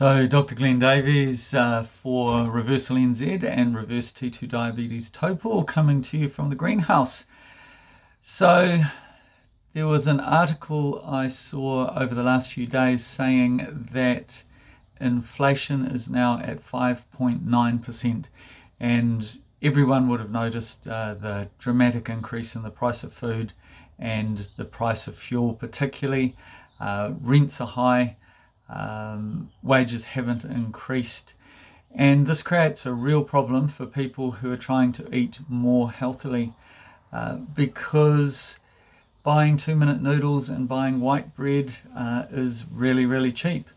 So Dr. Glenn Davies for Reversal NZ and Reverse T2 Diabetes Topol coming to you from the greenhouse. So there was an article I saw over the last few days saying that inflation is now at 5.9%, and everyone would have noticed the dramatic increase in the price of food and the price of fuel particularly. Rents are high. Wages haven't increased, and this creates a real problem for people who are trying to eat more healthily, because buying 2-minute noodles and buying white bread is really cheap.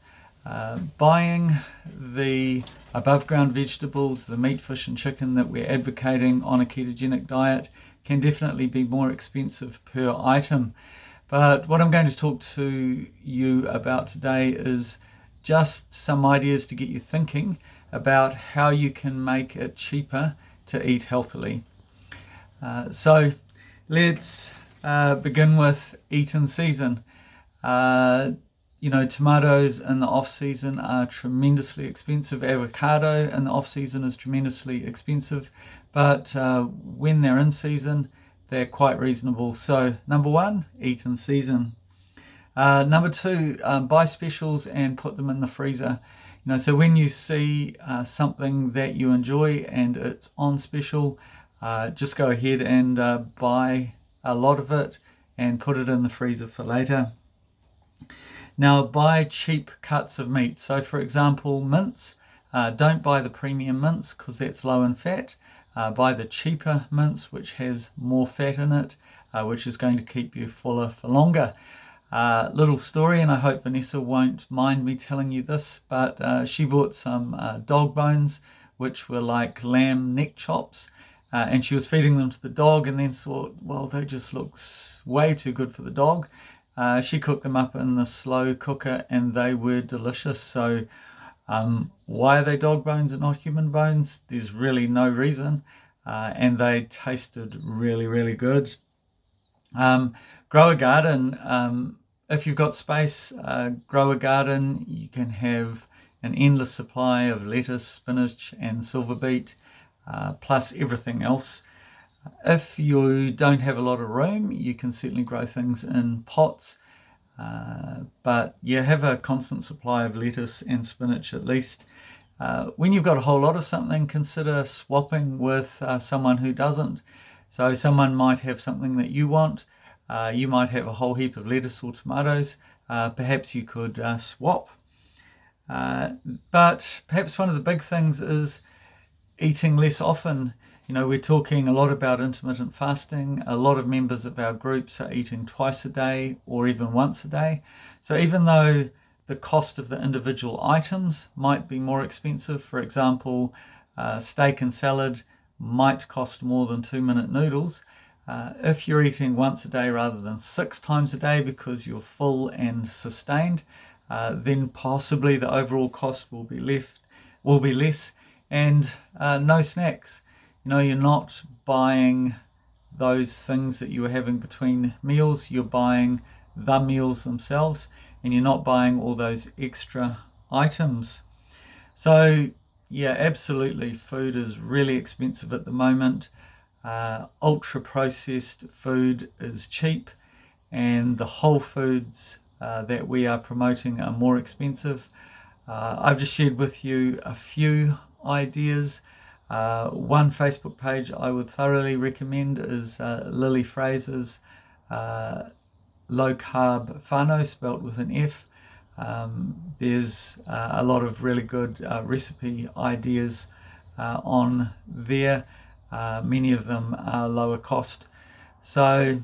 Buying the above ground vegetables, the meat, fish and chicken that we're advocating on a ketogenic diet can definitely be more expensive per item. But what I'm going to talk to you about today is just some ideas to get you thinking about how you can make it cheaper to eat healthily. So let's begin with eat in season. Tomatoes in the off season are tremendously expensive. Avocado in the off season is tremendously expensive, but when they're in season, they're quite reasonable. So number one, eat in season. Number two, buy specials and put them in the freezer. So when you see something that you enjoy and it's on special, just go ahead and buy a lot of it and put it in the freezer for later. Now, buy cheap cuts of meat. So for example, mince. Don't buy the premium mince because that's low in fat. Buy the cheaper mince, which has more fat in it, which is going to keep you fuller for longer. Little story, and I hope Vanessa won't mind me telling you this, but she bought some dog bones, which were like lamb neck chops, and she was feeding them to the dog and then thought, well, they just look way too good for the dog. She cooked them up in the slow cooker and they were delicious. So why are they dog bones and not human bones? There's really no reason, and they tasted really good. Grow a garden. If you've got space, grow a garden. You can have an endless supply of lettuce, spinach and silver beet, plus everything else. If you don't have a lot of room, you can certainly grow things in pots. But you have a constant supply of lettuce and spinach at least. When you've got a whole lot of something, consider swapping with someone who doesn't. So someone might have something that you want. You might have a whole heap of lettuce or tomatoes. Perhaps you could swap. But perhaps one of the big things is eating less often. We're talking a lot about intermittent fasting. A lot of members of our groups are eating twice a day or even once a day. So even though the cost of the individual items might be more expensive, for example, steak and salad might cost more than 2-minute noodles. If you're eating once a day rather than 6 times a day because you're full and sustained, then possibly the overall cost will be less, and no snacks. You're not buying those things that you were having between meals. You're buying the meals themselves, and you're not buying all those extra items. So yeah, absolutely, food is really expensive at the moment. Ultra processed food is cheap, and the whole foods that we are promoting are more expensive. I've just shared with you a few ideas. One Facebook page I would thoroughly recommend is Lily Fraser's Low Carb Whānau, spelt with an F. There's a lot of really good recipe ideas on there. Many of them are lower cost. So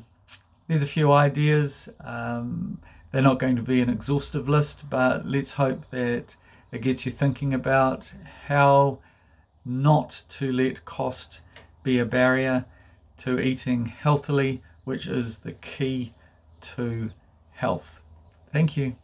there's a few ideas. They're not going to be an exhaustive list, but let's hope that it gets you thinking about how not to let cost be a barrier to eating healthily, which is the key to health. Thank you.